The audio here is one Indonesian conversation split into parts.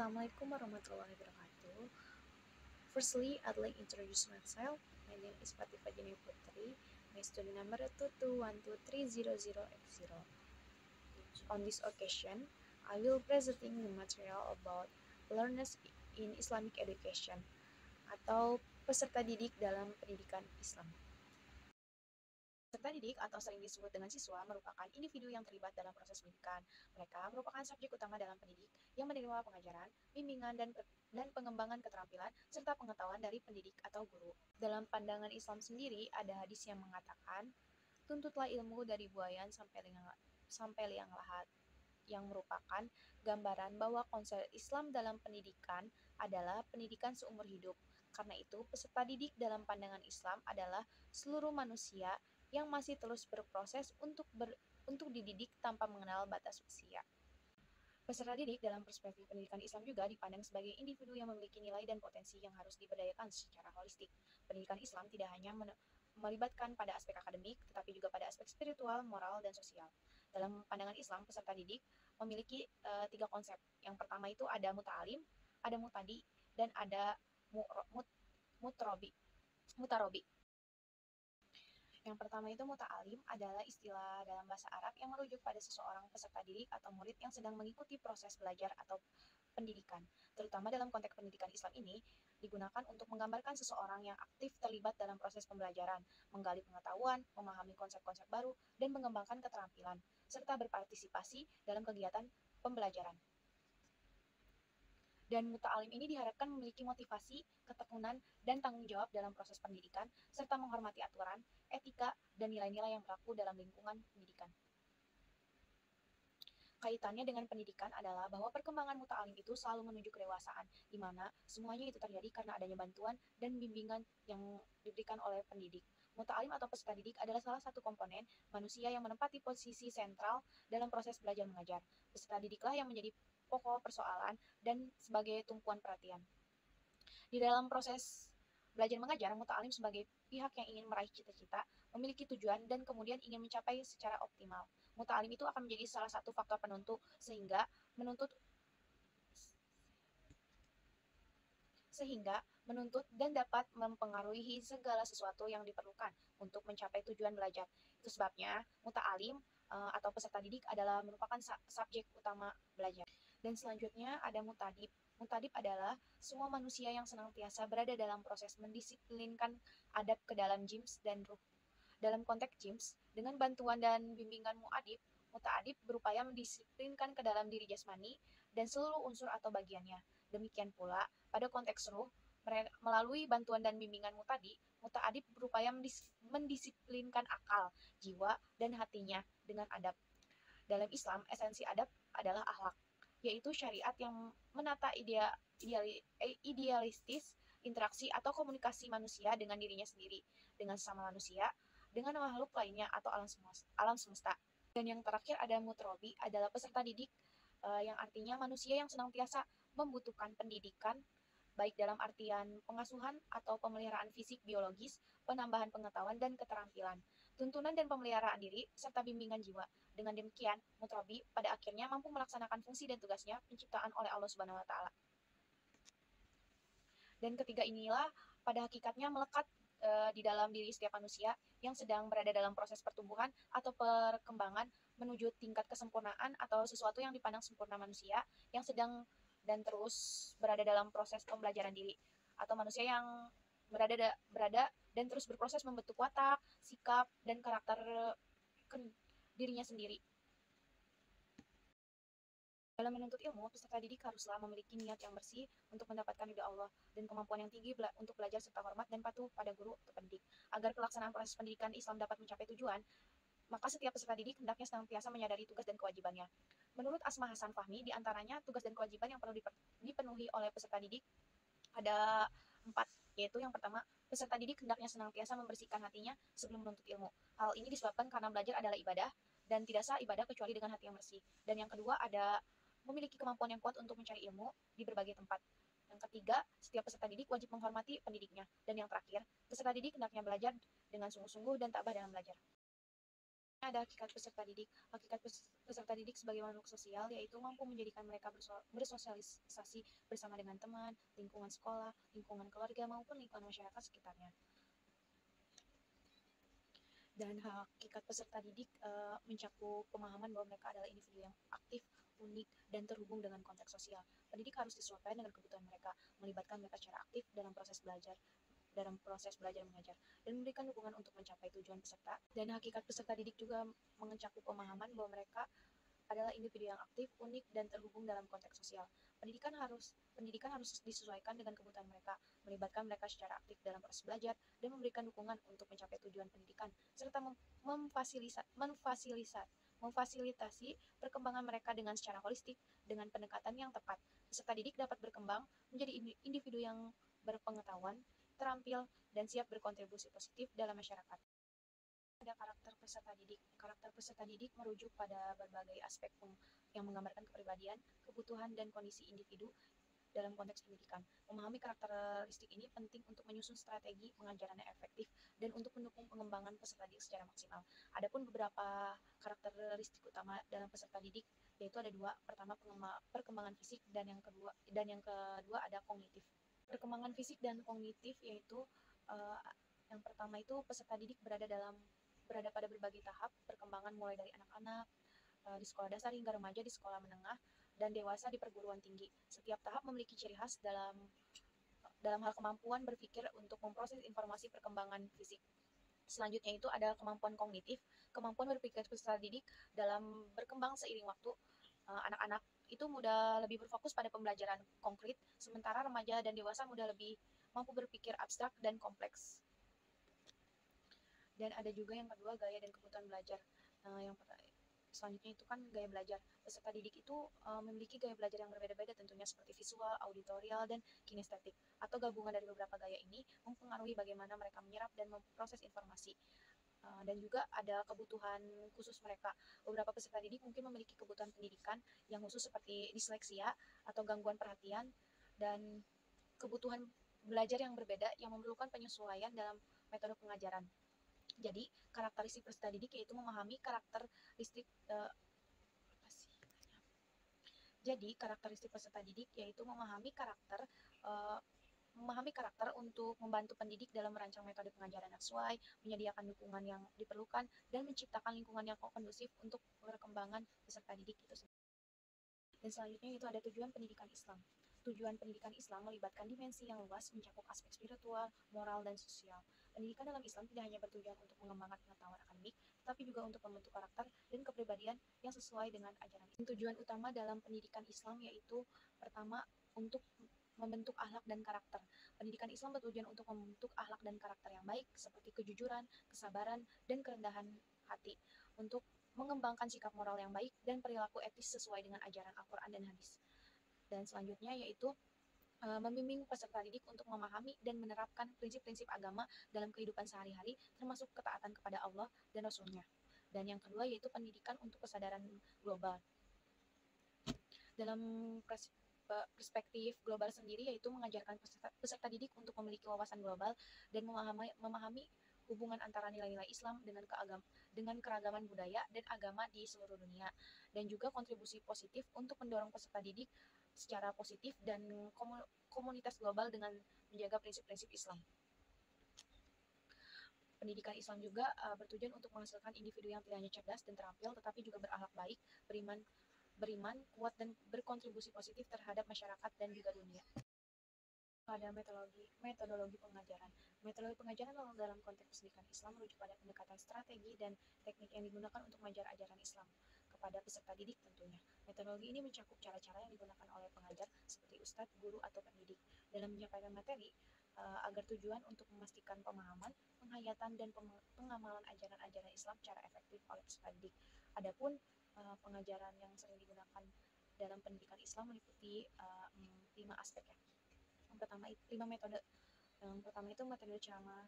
Assalamualaikum warahmatullahi wabarakatuh. Firstly, I'd like to introduce myself. My name is Fatifah Jeni Putri. My student number 221230080. On this occasion, I will presenting the material about learners in Islamic education atau peserta didik dalam pendidikan Islam. Peserta didik atau sering disebut dengan siswa merupakan individu yang terlibat dalam proses pendidikan. Mereka merupakan subjek utama dalam pendidik yang menerima pengajaran, bimbingan, dan pengembangan keterampilan serta pengetahuan dari pendidik atau guru. Dalam pandangan Islam sendiri, ada hadis yang mengatakan, tuntutlah ilmu dari buayan sampai liang lahat, yang merupakan gambaran bahwa konsep Islam dalam pendidikan adalah pendidikan seumur hidup. Karena itu, peserta didik dalam pandangan Islam adalah seluruh manusia yang masih terus berproses untuk dididik tanpa mengenal batas usia. Peserta didik dalam perspektif pendidikan Islam juga dipandang sebagai individu yang memiliki nilai dan potensi yang harus diberdayakan secara holistik. Pendidikan Islam tidak hanya melibatkan pada aspek akademik, tetapi juga pada aspek spiritual, moral, dan sosial. Dalam pandangan Islam, peserta didik memiliki 3 konsep. Yang pertama itu ada muta'alim, ada mutadi, dan ada mutarobi. Yang pertama itu muta'alim adalah istilah dalam bahasa Arab yang merujuk pada seseorang peserta didik atau murid yang sedang mengikuti proses belajar atau pendidikan. Terutama dalam konteks pendidikan Islam ini digunakan untuk menggambarkan seseorang yang aktif terlibat dalam proses pembelajaran, menggali pengetahuan, memahami konsep-konsep baru, dan mengembangkan keterampilan, serta berpartisipasi dalam kegiatan pembelajaran. Dan muta'alim ini diharapkan memiliki motivasi, ketekunan, dan tanggung jawab dalam proses pendidikan, serta menghormati aturan, etika, dan nilai-nilai yang berlaku dalam lingkungan pendidikan. Kaitannya dengan pendidikan adalah bahwa perkembangan muta'alim itu selalu menuju kedewasaan, di mana semuanya itu terjadi karena adanya bantuan dan bimbingan yang diberikan oleh pendidik. Muta'alim atau peserta didik adalah salah satu komponen manusia yang menempati posisi sentral dalam proses belajar mengajar. Peserta didiklah yang menjadi pokok persoalan dan sebagai tumpuan perhatian. Di dalam proses belajar mengajar, muta'alim sebagai pihak yang ingin meraih cita-cita, memiliki tujuan, dan kemudian ingin mencapai secara optimal. Muta'alim itu akan menjadi salah satu faktor penentu sehingga menuntut dan dapat mempengaruhi segala sesuatu yang diperlukan untuk mencapai tujuan belajar. Itu sebabnya muta'alim atau peserta didik adalah merupakan subjek utama belajar. Dan selanjutnya ada mutadib. Mutadib adalah semua manusia yang senantiasa berada dalam proses mendisiplinkan adab ke dalam jims dan ruh. Dalam konteks jims, dengan bantuan dan bimbingan muta'adib berupaya mendisiplinkan ke dalam diri jasmani dan seluruh unsur atau bagiannya. Demikian pula, pada konteks ruh, melalui bantuan dan bimbingan muta'adib berupaya mendisiplinkan akal, jiwa, dan hatinya dengan adab. Dalam Islam, esensi adab adalah akhlak, yaitu syariat yang menata idealistis interaksi atau komunikasi manusia dengan dirinya sendiri, dengan sesama manusia, dengan makhluk lainnya atau alam semesta. Dan yang terakhir ada mutrobi, adalah peserta didik yang artinya manusia yang senantiasa membutuhkan pendidikan, baik dalam artian pengasuhan atau pemeliharaan fisik biologis, penambahan pengetahuan dan keterampilan, tuntunan dan pemeliharaan diri, serta bimbingan jiwa. Dengan demikian, mutrobi pada akhirnya mampu melaksanakan fungsi dan tugasnya penciptaan oleh Allah Subhanahu wa Ta'ala. Dan ketiga inilah pada hakikatnya melekat di dalam diri setiap manusia yang sedang berada dalam proses pertumbuhan atau perkembangan menuju tingkat kesempurnaan atau sesuatu yang dipandang sempurna manusia yang sedang dan terus berada dalam proses pembelajaran diri, atau manusia yang berada dan terus berproses membentuk watak, sikap, dan karakter dirinya sendiri. Dalam menuntut ilmu, peserta didik haruslah memiliki niat yang bersih untuk mendapatkan ridha Allah dan kemampuan yang tinggi untuk belajar serta hormat dan patuh pada guru atau pendidik. Agar pelaksanaan proses pendidikan Islam dapat mencapai tujuan, maka setiap peserta didik hendaknya senantiasa menyadari tugas dan kewajibannya. Menurut Asma Hasan Fahmi, di antaranya tugas dan kewajiban yang perlu dipenuhi oleh peserta didik ada 4, yaitu yang pertama, peserta didik hendaknya senantiasa membersihkan hatinya sebelum menuntut ilmu. Hal ini disebabkan karena belajar adalah ibadah, dan tidak sah ibadah kecuali dengan hati yang bersih. Dan yang kedua ada memiliki kemampuan yang kuat untuk mencari ilmu di berbagai tempat. Yang ketiga, setiap peserta didik wajib menghormati pendidiknya. Dan yang terakhir, peserta didik hendaknya belajar dengan sungguh-sungguh dan tabah dalam belajar. Ada hakikat peserta didik. Hakikat peserta didik sebagai makhluk sosial yaitu mampu menjadikan mereka bersosialisasi bersama dengan teman, lingkungan sekolah, lingkungan keluarga maupun lingkungan masyarakat sekitarnya. Dan hakikat peserta didik mencakup pemahaman bahwa mereka adalah individu yang aktif, unik, dan terhubung dengan konteks sosial. Pendidik harus disesuaikan dengan kebutuhan mereka, melibatkan mereka secara aktif dalam proses belajar mengajar dan memberikan dukungan untuk mencapai tujuan peserta. Dan hakikat peserta didik juga mencakup pemahaman bahwa mereka adalah individu yang aktif, unik, dan terhubung dalam konteks sosial. Pendidikan harus disesuaikan dengan kebutuhan mereka, melibatkan mereka secara aktif dalam proses belajar, dan memberikan dukungan untuk mencapai tujuan pendidikan, serta memfasilitasi perkembangan mereka dengan secara holistik dengan pendekatan yang tepat. Peserta didik dapat berkembang menjadi individu yang berpengetahuan, terampil, dan siap berkontribusi positif dalam masyarakat. Ada karakter peserta didik. Karakter peserta didik merujuk pada berbagai aspek yang menggambarkan kepribadian, kebutuhan, dan kondisi individu dalam konteks pendidikan. Memahami karakteristik ini penting untuk menyusun strategi pengajaran yang efektif dan untuk mendukung pengembangan peserta didik secara maksimal. Adapun beberapa karakteristik utama dalam peserta didik yaitu ada dua. Pertama, perkembangan fisik dan yang kedua ada kognitif. Perkembangan fisik dan kognitif yaitu uh, yang pertama itu peserta didik berada pada berbagai tahap perkembangan mulai dari anak-anak di sekolah dasar hingga remaja di sekolah menengah dan dewasa di perguruan tinggi. Setiap tahap memiliki ciri khas dalam hal kemampuan berpikir untuk memproses informasi perkembangan fisik. Selanjutnya itu ada kemampuan kognitif, kemampuan berpikir peserta didik dalam berkembang seiring waktu. Anak-anak itu mudah lebih berfokus pada pembelajaran konkret, sementara remaja dan dewasa mudah lebih mampu berpikir abstrak dan kompleks. Dan ada juga yang kedua, gaya dan kebutuhan belajar. Yang selanjutnya itu kan gaya belajar. Peserta didik itu memiliki gaya belajar yang berbeda-beda tentunya seperti visual, auditorial, dan kinestetik. Atau gabungan dari beberapa gaya ini mempengaruhi bagaimana mereka menyerap dan memproses informasi. Dan juga ada kebutuhan khusus mereka. Beberapa peserta didik mungkin memiliki kebutuhan pendidikan yang khusus seperti disleksia atau gangguan perhatian dan kebutuhan belajar yang berbeda yang memerlukan penyesuaian dalam metode pengajaran. Jadi, karakteristik peserta didik yaitu memahami karakteristik jadi karakteristik peserta didik yaitu memahami karakter untuk membantu pendidik dalam merancang metode pengajaran yang sesuai, menyediakan dukungan yang diperlukan, dan menciptakan lingkungan yang kondusif untuk perkembangan peserta didik itu sendiri. Dan selanjutnya itu ada tujuan pendidikan Islam. Tujuan pendidikan Islam melibatkan dimensi yang luas, mencakup aspek spiritual, moral, dan sosial. Pendidikan dalam Islam tidak hanya bertujuan untuk mengembangkan pengetahuan akademik, tetapi juga untuk membentuk karakter dan kepribadian yang sesuai dengan ajaran Islam. Tujuan utama dalam pendidikan Islam yaitu pertama, untuk membentuk akhlak dan karakter. Pendidikan Islam bertujuan untuk membentuk akhlak dan karakter yang baik seperti kejujuran, kesabaran, dan kerendahan hati untuk mengembangkan sikap moral yang baik dan perilaku etis sesuai dengan ajaran Al-Quran dan hadis. Dan selanjutnya yaitu membimbing peserta didik untuk memahami dan menerapkan prinsip-prinsip agama dalam kehidupan sehari-hari, termasuk ketaatan kepada Allah dan Rasul-Nya. Dan yang kedua yaitu pendidikan untuk kesadaran global. Dalam perspektif global sendiri yaitu mengajarkan peserta didik untuk memiliki wawasan global dan memahami hubungan antara nilai-nilai Islam dengan keragaman budaya dan agama di seluruh dunia, dan juga kontribusi positif untuk mendorong peserta didik secara positif dan komunitas global dengan menjaga prinsip-prinsip Islam. Pendidikan Islam juga bertujuan untuk menghasilkan individu yang tidak hanya cerdas dan terampil, tetapi juga berakhlak baik, beriman, kuat, dan berkontribusi positif terhadap masyarakat dan juga dunia. Ada metodologi pengajaran. Metodologi pengajaran dalam konteks pendidikan Islam merujuk pada pendekatan strategi dan teknik yang digunakan untuk mengajar ajaran Islam kepada peserta didik tentunya. Metodologi ini mencakup cara-cara yang digunakan oleh pengajar seperti ustadz, guru, atau pendidik dalam menyampaikan materi agar tujuan untuk memastikan pemahaman, penghayatan, dan pengamalan ajaran-ajaran Islam secara efektif oleh peserta didik. Adapun pengajaran yang sering digunakan dalam pendidikan Islam meliputi 5 aspek ya. Yang pertama itu metode ceramah,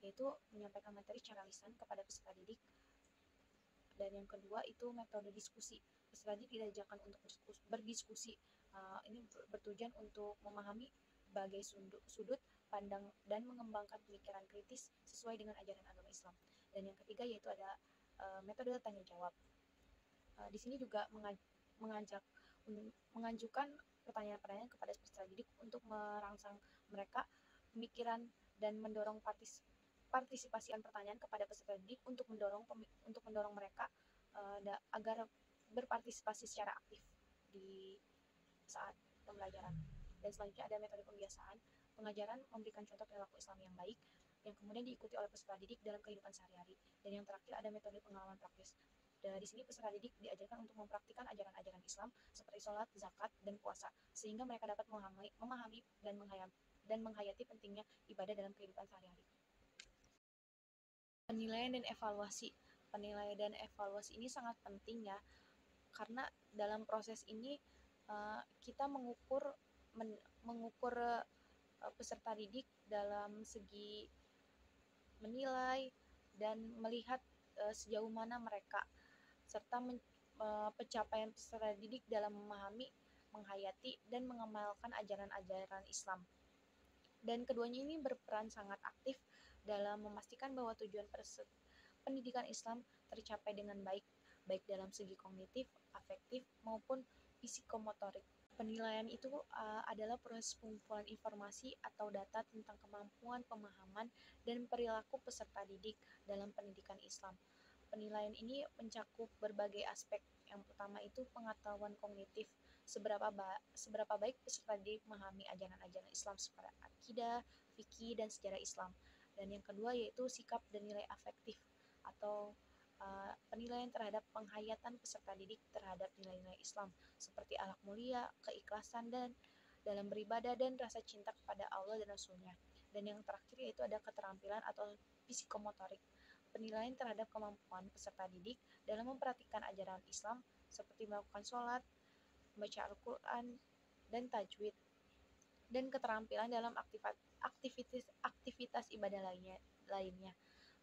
yaitu menyampaikan materi secara lisan kepada peserta didik. Dan yang kedua itu metode diskusi. Peserta didik diajarkan untuk berdiskusi. Ini bertujuan untuk memahami berbagai sudut pandang dan mengembangkan pemikiran kritis sesuai dengan ajaran agama Islam. Dan yang ketiga yaitu ada metode tanya jawab. Di sini juga mengajak mengajukan pertanyaan-pertanyaan kepada peserta didik untuk merangsang mereka pemikiran dan mendorong partisipasian pertanyaan kepada peserta didik untuk mendorong mereka agar berpartisipasi secara aktif di saat pembelajaran. Dan selanjutnya ada metode pembiasaan. Pengajaran memberikan contoh perilaku Islam yang baik yang kemudian diikuti oleh peserta didik dalam kehidupan sehari-hari. Dan yang terakhir ada metode pengalaman praktis. Di sini peserta didik diajarkan untuk mempraktikkan ajaran-ajaran Islam seperti sholat, zakat, dan puasa, sehingga mereka dapat memahami dan menghayati pentingnya ibadah dalam kehidupan sehari-hari. Penilaian dan evaluasi. Penilaian dan evaluasi ini sangat penting ya, karena dalam proses ini kita mengukur peserta didik dalam segi menilai dan melihat sejauh mana mereka serta pencapaian peserta didik dalam memahami, menghayati, dan mengamalkan ajaran-ajaran Islam. Dan keduanya ini berperan sangat aktif dalam memastikan bahwa tujuan pendidikan Islam tercapai dengan baik dalam segi kognitif, afektif, maupun psikomotorik. Penilaian itu adalah proses pengumpulan informasi atau data tentang kemampuan, pemahaman, dan perilaku peserta didik dalam pendidikan Islam. Penilaian ini mencakup berbagai aspek. Yang pertama itu pengetahuan kognitif, seberapa baik peserta didik memahami ajaran-ajaran Islam seperti akidah, fikih, dan sejarah Islam. Dan yang kedua yaitu sikap dan nilai afektif atau penilaian terhadap penghayatan peserta didik terhadap nilai-nilai Islam seperti akhlak mulia, keikhlasan dan dalam beribadah, dan rasa cinta kepada Allah dan Rasul-Nya. Dan yang terakhir yaitu ada keterampilan atau psikomotorik, penilaian terhadap kemampuan peserta didik dalam memperhatikan ajaran Islam seperti melakukan sholat, membaca Al-Quran, dan tajwid, dan keterampilan dalam aktivitas ibadah lainnya.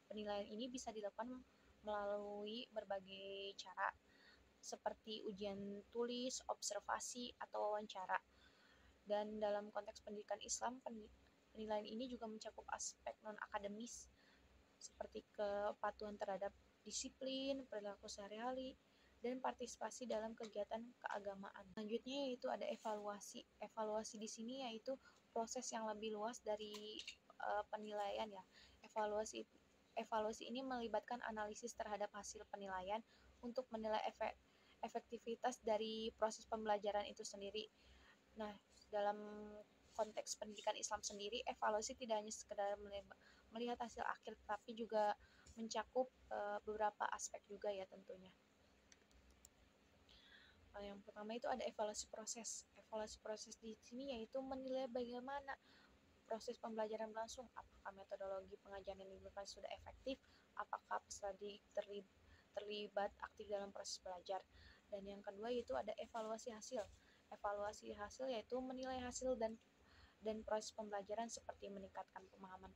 Penilaian ini bisa dilakukan melalui berbagai cara seperti ujian tulis, observasi, atau wawancara. Dan dalam konteks pendidikan Islam, penilaian ini juga mencakup aspek non-akademis seperti kepatuhan terhadap disiplin, perilaku sehari-hari, dan partisipasi dalam kegiatan keagamaan. Selanjutnya yaitu ada evaluasi. Evaluasi di sini yaitu proses yang lebih luas dari penilaian ya. Evaluasi ini melibatkan analisis terhadap hasil penilaian untuk menilai efektivitas dari proses pembelajaran itu sendiri. Nah, dalam konteks pendidikan Islam sendiri, evaluasi tidak hanya sekedar melihat hasil akhir, tapi juga mencakup beberapa aspek juga ya tentunya. Yang pertama itu ada evaluasi proses. Evaluasi proses di sini yaitu menilai bagaimana proses pembelajaran berlangsung, apakah metodologi pengajaran yang digunakan sudah efektif, apakah peserta terlibat aktif dalam proses belajar. Dan yang kedua yaitu ada evaluasi hasil. Evaluasi hasil yaitu menilai hasil dan proses pembelajaran seperti meningkatkan pemahaman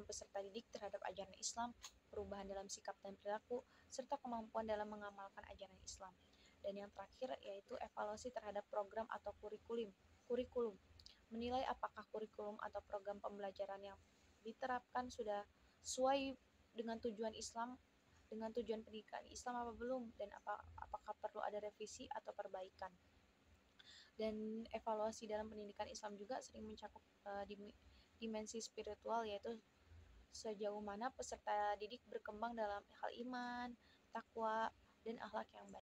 peserta didik terhadap ajaran Islam, perubahan dalam sikap dan perilaku, serta kemampuan dalam mengamalkan ajaran Islam. Dan yang terakhir yaitu evaluasi terhadap program atau kurikulum. Menilai apakah kurikulum atau program pembelajaran yang diterapkan sudah sesuai dengan tujuan pendidikan Islam apa belum, dan apakah perlu ada revisi atau perbaikan. Dan evaluasi dalam pendidikan Islam juga sering mencakup dimensi spiritual, yaitu sejauh mana peserta didik berkembang dalam hal iman, takwa, dan akhlak yang baik.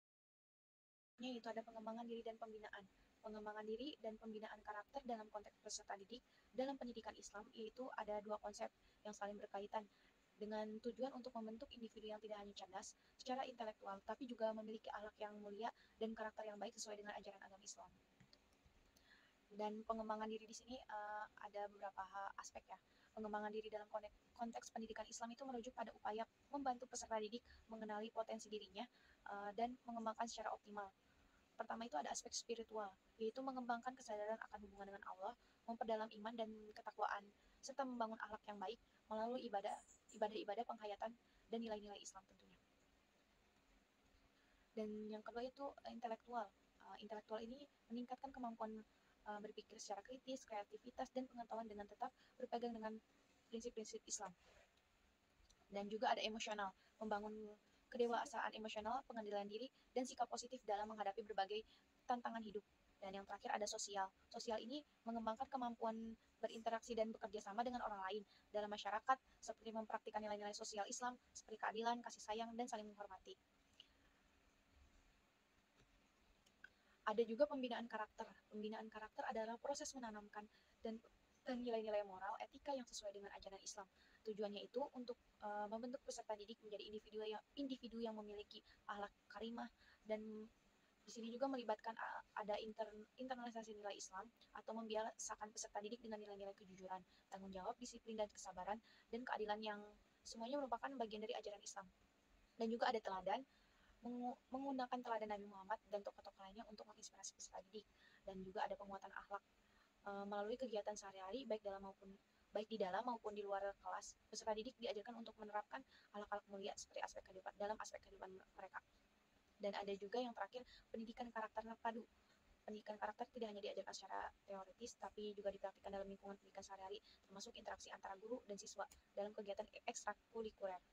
Yaitu ada pengembangan diri dan pembinaan. Pengembangan diri dan pembinaan karakter dalam konteks peserta didik dalam pendidikan Islam yaitu ada dua konsep yang saling berkaitan dengan tujuan untuk membentuk individu yang tidak hanya cerdas secara intelektual, tapi juga memiliki akhlak yang mulia dan karakter yang baik sesuai dengan ajaran agama Islam. Dan pengembangan diri di sini ada beberapa aspek ya. Pengembangan diri dalam konteks pendidikan Islam itu merujuk pada upaya membantu peserta didik mengenali potensi dirinya dan mengembangkan secara optimal. Pertama itu ada aspek spiritual, yaitu mengembangkan kesadaran akan hubungan dengan Allah, memperdalam iman dan ketakwaan, serta membangun akhlak yang baik melalui ibadah penghayatan dan nilai-nilai Islam tentunya. Dan yang kedua itu intelektual. Intelektual ini meningkatkan kemampuan berpikir secara kritis, kreativitas, dan pengetahuan dengan tetap berpegang dengan prinsip-prinsip Islam. Dan juga ada emosional, membangun kedewasaan emosional, pengendalian diri, dan sikap positif dalam menghadapi berbagai tantangan hidup. Dan yang terakhir ada sosial. Sosial ini mengembangkan kemampuan berinteraksi dan bekerja sama dengan orang lain dalam masyarakat, seperti mempraktikkan nilai-nilai sosial Islam, seperti keadilan, kasih sayang, dan saling menghormati. Ada juga pembinaan karakter. Pembinaan karakter adalah proses menanamkan dan nilai-nilai moral, etika yang sesuai dengan ajaran Islam. Tujuannya itu untuk membentuk peserta didik menjadi individu yang memiliki akhlak karimah, dan di sini juga melibatkan ada internalisasi nilai Islam atau membiasakan peserta didik dengan nilai-nilai kejujuran, tanggung jawab, disiplin, dan kesabaran, dan keadilan yang semuanya merupakan bagian dari ajaran Islam. Dan juga ada teladan, menggunakan teladan Nabi Muhammad dan tokoh-tokoh lainnya untuk menginspirasi peserta didik. Dan juga ada penguatan akhlak melalui kegiatan sehari-hari baik di dalam maupun di luar kelas. Peserta didik diajarkan untuk menerapkan akhlak-akhlak mulia seperti aspek kehidupan mereka. Dan ada juga yang terakhir, pendidikan karakter terpadu. Pendidikan karakter tidak hanya diajarkan secara teoritis, tapi juga dipraktikkan dalam lingkungan pendidikan sehari-hari, termasuk interaksi antara guru dan siswa dalam kegiatan ekstrakurikuler.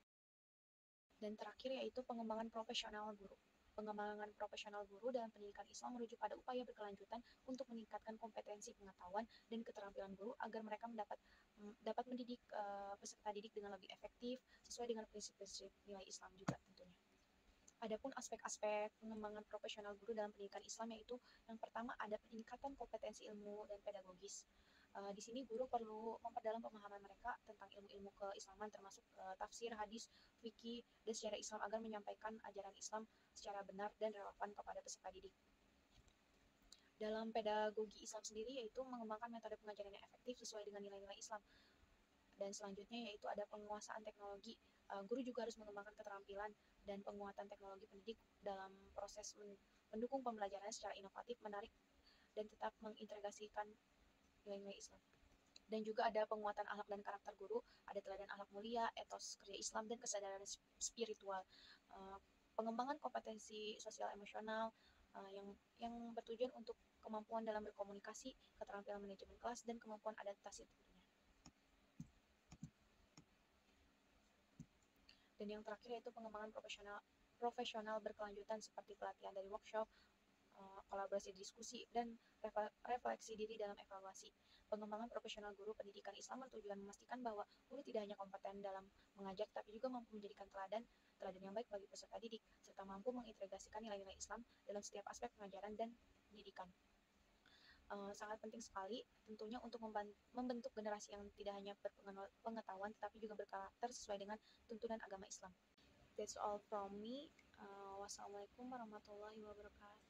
Dan terakhir yaitu pengembangan profesional guru. Pengembangan profesional guru dalam pendidikan Islam merujuk pada upaya berkelanjutan untuk meningkatkan kompetensi pengetahuan dan keterampilan guru agar mereka dapat mendidik peserta didik dengan lebih efektif sesuai dengan prinsip-prinsip nilai Islam juga tentunya. Adapun aspek-aspek pengembangan profesional guru dalam pendidikan Islam yaitu yang pertama ada peningkatan kompetensi ilmu dan pedagogis. Di sini guru perlu memperdalam pemahaman mereka tentang ilmu-ilmu keislaman termasuk tafsir, hadis, fikih, dan sejarah Islam agar menyampaikan ajaran Islam secara benar dan relevan kepada peserta didik. Dalam pedagogi Islam sendiri yaitu mengembangkan metode pengajaran yang efektif sesuai dengan nilai-nilai Islam. Dan selanjutnya yaitu ada penguasaan teknologi. Guru juga harus mengembangkan keterampilan dan penguatan teknologi pendidik dalam proses mendukung pembelajaran secara inovatif, menarik, dan tetap mengintegrasikan nilai-nilai Islam. Dan juga ada penguatan akhlak dan karakter guru, ada teladan akhlak mulia, etos kerja Islam, dan kesadaran spiritual. Pengembangan kompetensi sosial emosional yang bertujuan untuk kemampuan dalam berkomunikasi, keterampilan manajemen kelas, dan kemampuan adaptasi tentunya. Dan yang terakhir yaitu pengembangan profesional berkelanjutan seperti pelatihan dari workshop, kolaborasi diskusi, dan refleksi diri dalam evaluasi. Pengembangan profesional guru pendidikan Islam bertujuan memastikan bahwa guru tidak hanya kompeten dalam mengajar, tapi juga mampu menjadikan teladan yang baik bagi peserta didik, serta mampu mengintegrasikan nilai-nilai Islam dalam setiap aspek pengajaran dan pendidikan. Sangat penting sekali tentunya untuk membentuk generasi yang tidak hanya berpengetahuan tetapi juga berkarakter sesuai dengan tuntunan agama Islam. That's all from me. Wassalamualaikum warahmatullahi wabarakatuh.